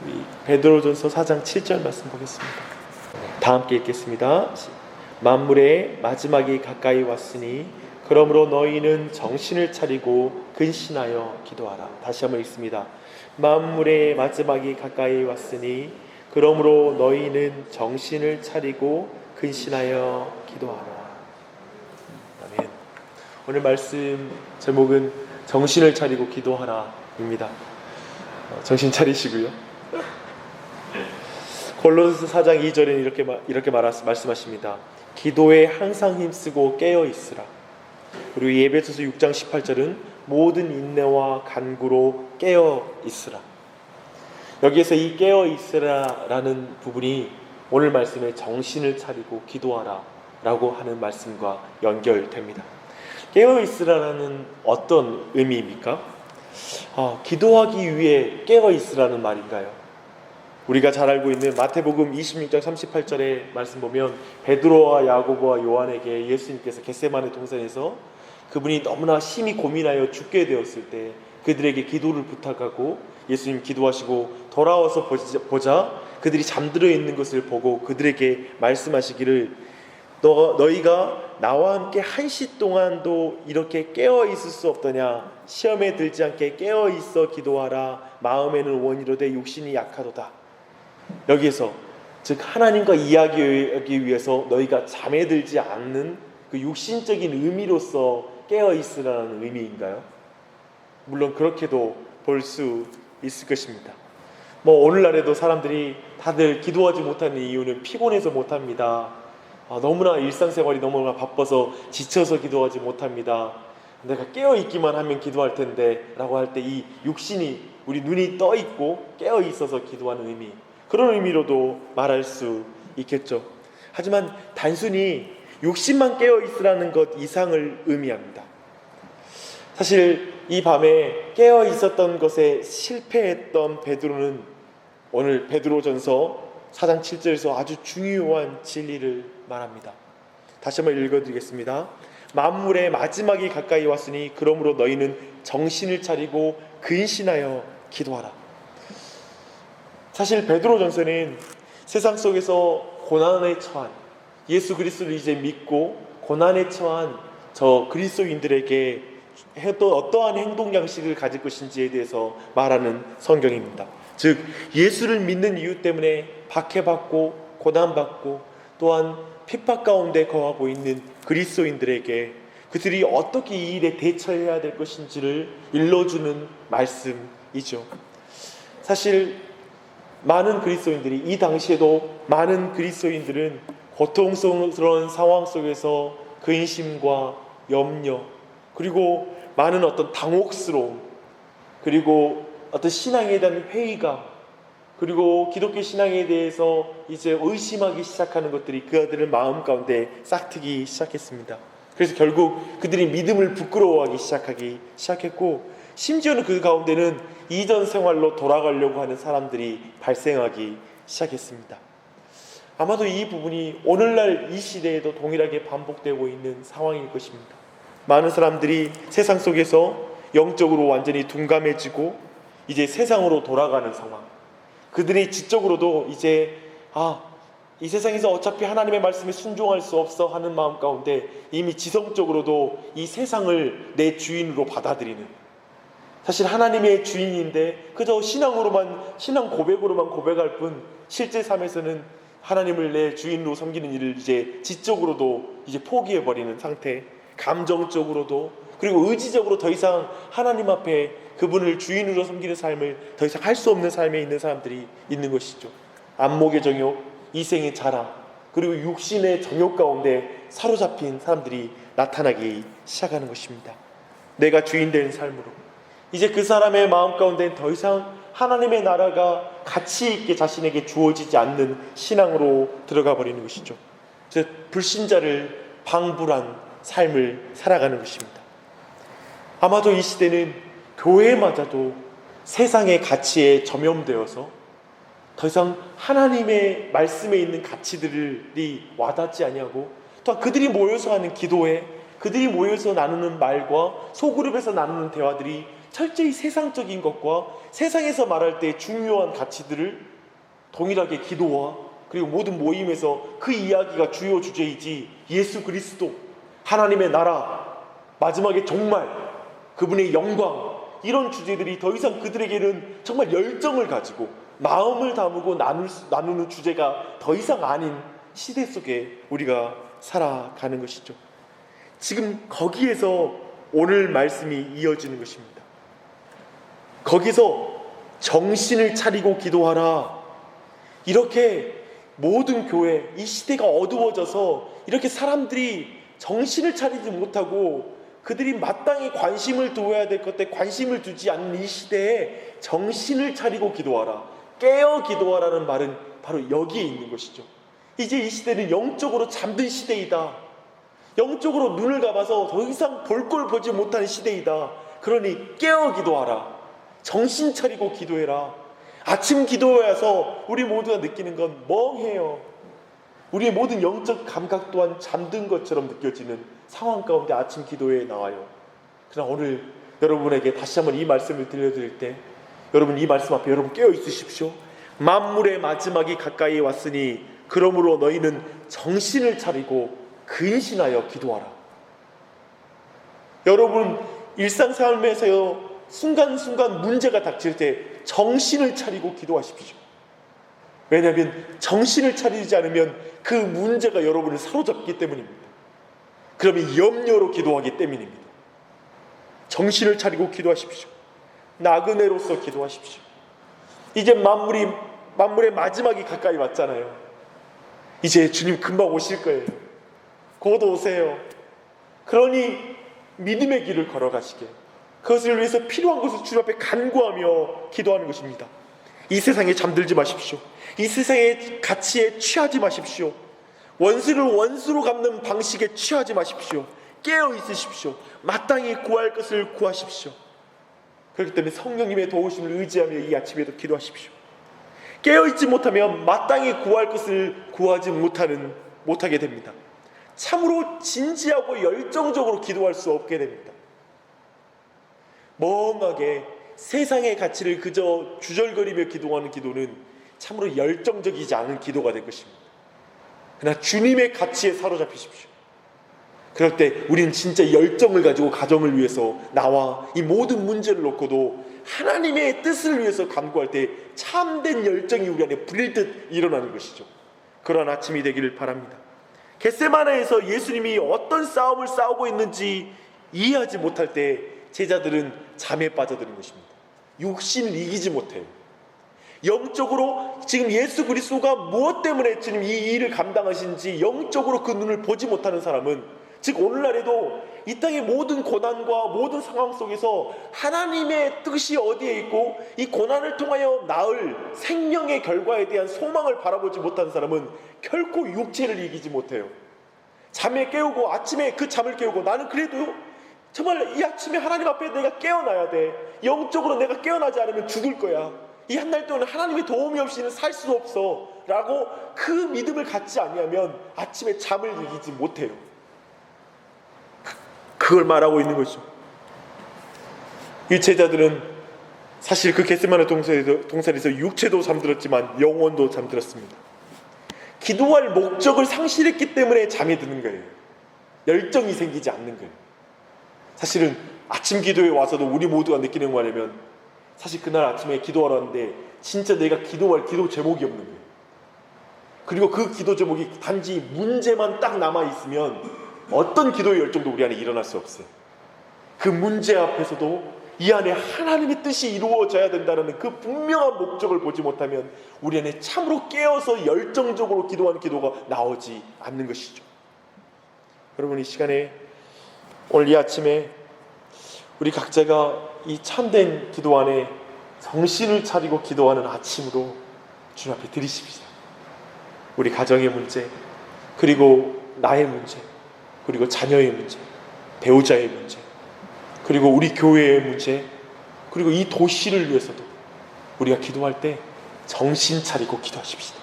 우리 베드로전서 4장 7절 말씀 보겠습니다. 다 함께 읽겠습니다. 만물의 마지막이 가까이 왔으니 그러므로 너희는 정신을 차리고 근신하여 기도하라. 다시 한번 읽습니다. 만물의 마지막이 가까이 왔으니 그러므로 너희는 정신을 차리고 근신하여 기도하라. 아멘. 오늘 말씀 제목은 정신을 차리고 기도하라입니다. 정신 차리시고요. 골로새 4장 2절에는 이렇게 말씀하십니다. 기도에 항상 힘쓰고 깨어 있으라. 그리고 에베소서 6장 18절은 모든 인내와 간구로 깨어 있으라. 여기에서 이 깨어 있으라라는 부분이 오늘 말씀에 정신을 차리고 기도하라 라고 하는 말씀과 연결됩니다. 깨어 있으라는 어떤 의미입니까? 기도하기 위해 깨어 있으라는 말인가요? 우리가 잘 알고 있는 마태복음 26장 38절의 말씀 보면 베드로와 야고보와 요한에게 예수님께서 겟세마네 동산에서 그분이 너무나 심히 고민하여 죽게 되었을 때 그들에게 기도를 부탁하고 예수님 기도하시고 돌아와서 보자 그들이 잠들어 있는 것을 보고 그들에게 말씀하시기를 너희가 나와 함께 1시 동안도 이렇게 깨어 있을 수 없더냐. 시험에 들지 않게 깨어 있어 기도하라. 마음에는 원이로되 육신이 약하도다. 여기에서 즉 하나님과 이야기하기 위해서 너희가 잠에 들지 않는 그 육신적인 의미로서 깨어 있으라는 의미인가요? 물론 그렇게도 볼 수 있을 것입니다. 오늘날에도 사람들이 다들 기도하지 못하는 이유는 피곤해서 못합니다. 너무나 일상생활이 너무나 바빠서 지쳐서 기도하지 못합니다. 내가 깨어있기만 하면 기도할 텐데 라고 할 때 이 육신이 우리 눈이 떠있고 깨어있어서 기도하는 의미, 그런 의미로도 말할 수 있겠죠. 하지만 단순히 육신만 깨어있으라는 것 이상을 의미합니다. 사실 이 밤에 깨어있었던 것에 실패했던 베드로는 오늘 베드로전서 4장 7절에서 아주 중요한 진리를 말합니다. 다시 한번 읽어드리겠습니다. 만물의 마지막이 가까이 왔으니 그러므로 너희는 정신을 차리고 근신하여 기도하라. 사실 베드로전서는 세상 속에서 고난에 처한 예수 그리스도를 이제 믿고 고난에 처한 저 그리스도인들에게 어떠한 행동 양식을 가질 것인지에 대해서 말하는 성경입니다. 즉 예수를 믿는 이유 때문에 박해받고 고난받고 또한 핍박 가운데 거하고 있는 그리스도인들에게 그들이 어떻게 이 일에 대처해야 될 것인지를 일러주는 말씀이죠. 사실 많은 그리스도인들이 이 당시에도 많은 그리스도인들은 고통스러운 상황 속에서 근심과 염려 그리고 많은 어떤 당혹스러움 그리고 어떤 신앙에 대한 회의감 그리고 기독교 신앙에 대해서 이제 의심하기 시작하는 것들이 그들의 마음 가운데 싹트기 시작했습니다. 그래서 결국 그들이 믿음을 부끄러워하기 시작했고 심지어는 그 가운데는 이전 생활로 돌아가려고 하는 사람들이 발생하기 시작했습니다. 아마도 이 부분이 오늘날 이 시대에도 동일하게 반복되고 있는 상황일 것입니다. 많은 사람들이 세상 속에서 영적으로 완전히 둔감해지고 이제 세상으로 돌아가는 상황, 그들이 지적으로도 이제 이 세상에서 어차피 하나님의 말씀에 순종할 수 없어 하는 마음 가운데 이미 지성적으로도 이 세상을 내 주인으로 받아들이는, 사실 하나님의 주인인데 그저 신앙 고백으로만 고백할 뿐 실제 삶에서는 하나님을 내 주인으로 섬기는 일을 이제 지적으로도 이제 포기해버리는 상태, 감정적으로도 그리고 의지적으로 더 이상 하나님 앞에 그분을 주인으로 섬기는 삶을 더 이상 할 수 없는 삶에 있는 사람들이 있는 것이죠. 안목의 정욕, 이생의 자랑, 그리고 육신의 정욕 가운데 사로잡힌 사람들이 나타나기 시작하는 것입니다. 내가 주인 된 삶으로 이제 그 사람의 마음 가운데 더 이상 하나님의 나라가 가치 있게 자신에게 주어지지 않는 신앙으로 들어가 버리는 것이죠. 즉 불신자를 방불한 삶을 살아가는 것입니다. 아마도 이 시대는 교회마저도 세상의 가치에 점염되어서 더 이상 하나님의 말씀에 있는 가치들이 와닿지 아니하고 또한 그들이 모여서 하는 기도에 그들이 모여서 나누는 말과 소그룹에서 나누는 대화들이 철저히 세상적인 것과 세상에서 말할 때 중요한 가치들을 동일하게 기도와 그리고 모든 모임에서 그 이야기가 주요 주제이지, 예수 그리스도, 하나님의 나라, 마지막에 종말, 그분의 영광, 이런 주제들이 더 이상 그들에게는 정말 열정을 가지고 마음을 담고 나누는 주제가 더 이상 아닌 시대 속에 우리가 살아가는 것이죠. 지금 거기에서 오늘 말씀이 이어지는 것입니다. 거기서 정신을 차리고 기도하라. 이렇게 모든 교회, 이 시대가 어두워져서 이렇게 사람들이 정신을 차리지 못하고 그들이 마땅히 관심을 두어야 될 것에 관심을 두지 않는 이 시대에 정신을 차리고 기도하라, 깨어 기도하라는 말은 바로 여기에 있는 것이죠. 이제 이 시대는 영적으로 잠든 시대이다. 영적으로 눈을 감아서 더 이상 볼 걸 보지 못하는 시대이다. 그러니 깨어 기도하라. 정신 차리고 기도해라. 아침 기도에 와서 우리 모두가 느끼는 건 멍해요. 우리의 모든 영적 감각 또한 잠든 것처럼 느껴지는 상황 가운데 아침 기도에 나와요. 그러나 오늘 여러분에게 다시 한번 이 말씀을 들려드릴 때, 여러분 이 말씀 앞에 여러분 깨어 있으십시오. 만물의 마지막이 가까이 왔으니 그러므로 너희는 정신을 차리고 근신하여 기도하라. 여러분 일상삶에서요, 순간순간 문제가 닥칠 때 정신을 차리고 기도하십시오. 왜냐하면 정신을 차리지 않으면 그 문제가 여러분을 사로잡기 때문입니다. 그러면 염려로 기도하기 때문입니다. 정신을 차리고 기도하십시오. 나그네로서 기도하십시오. 이제 만물의 마지막이 가까이 왔잖아요. 이제 주님 금방 오실 거예요. 곧 오세요. 그러니 믿음의 길을 걸어가시게, 그것을 위해서 필요한 것을 주님 앞에 간구하며 기도하는 것입니다. 이 세상에 잠들지 마십시오. 이 세상의 가치에 취하지 마십시오. 원수를 원수로 갚는 방식에 취하지 마십시오. 깨어 있으십시오. 마땅히 구할 것을 구하십시오. 그렇기 때문에 성령님의 도우심을 의지하며 이 아침에도 기도하십시오. 깨어있지 못하면 마땅히 구할 것을 구하지 못하게 됩니다. 참으로 진지하고 열정적으로 기도할 수 없게 됩니다. 멍하게 세상의 가치를 그저 주절거리며 기도하는 기도는 참으로 열정적이지 않은 기도가 될 것입니다. 그러나 주님의 가치에 사로잡히십시오. 그럴 때 우리는 진짜 열정을 가지고 가정을 위해서 나와 이 모든 문제를 놓고도 하나님의 뜻을 위해서 간구할 때 참된 열정이 우리 안에 불일듯 일어나는 것이죠. 그런 아침이 되기를 바랍니다. 겟세마네에서 예수님이 어떤 싸움을 싸우고 있는지 이해하지 못할 때 제자들은 잠에 빠져드는 것입니다. 육신을 이기지 못해요. 영적으로 지금 예수 그리스도가 무엇 때문에 지금 이 일을 감당하신지 영적으로 그 눈을 보지 못하는 사람은, 즉 오늘날에도 이 땅의 모든 고난과 모든 상황 속에서 하나님의 뜻이 어디에 있고 이 고난을 통하여 나을 생명의 결과에 대한 소망을 바라보지 못하는 사람은 결코 육체를 이기지 못해요. 잠에 깨우고 아침에 그 잠을 깨우고 나는 그래도 정말 이 아침에 하나님 앞에 내가 깨어나야 돼. 영적으로 내가 깨어나지 않으면 죽을 거야. 이 한 달 동안 하나님의 도움이 없이는 살 수 없어 라고 그 믿음을 갖지 아니하면 아침에 잠을 이기지 못해요. 그걸 말하고 있는 것이죠. 이 제자들은 사실 그 겟세마네 동산에서 육체도 잠들었지만 영혼도 잠들었습니다. 기도할 목적을 상실했기 때문에 잠이 드는 거예요. 열정이 생기지 않는 거예요. 사실은 아침 기도에 와서도 우리 모두가 느끼는 거 뭐냐면, 사실 그날 아침에 기도하러 왔는데 진짜 내가 기도할 기도 제목이 없는 거예요. 그리고 그 기도 제목이 단지 문제만 딱 남아있으면 어떤 기도의 열정도 우리 안에 일어날 수 없어요. 그 문제 앞에서도 이 안에 하나님의 뜻이 이루어져야 된다는 그 분명한 목적을 보지 못하면 우리 안에 참으로 깨어서 열정적으로 기도하는 기도가 나오지 않는 것이죠. 여러분, 이 시간에 오늘 이 아침에 우리 각자가 이 참된 기도 안에 정신을 차리고 기도하는 아침으로 주님 앞에 드리십시다. 우리 가정의 문제, 그리고 나의 문제, 그리고 자녀의 문제, 배우자의 문제, 그리고 우리 교회의 문제, 그리고 이 도시를 위해서도 우리가 기도할 때 정신 차리고 기도하십시다.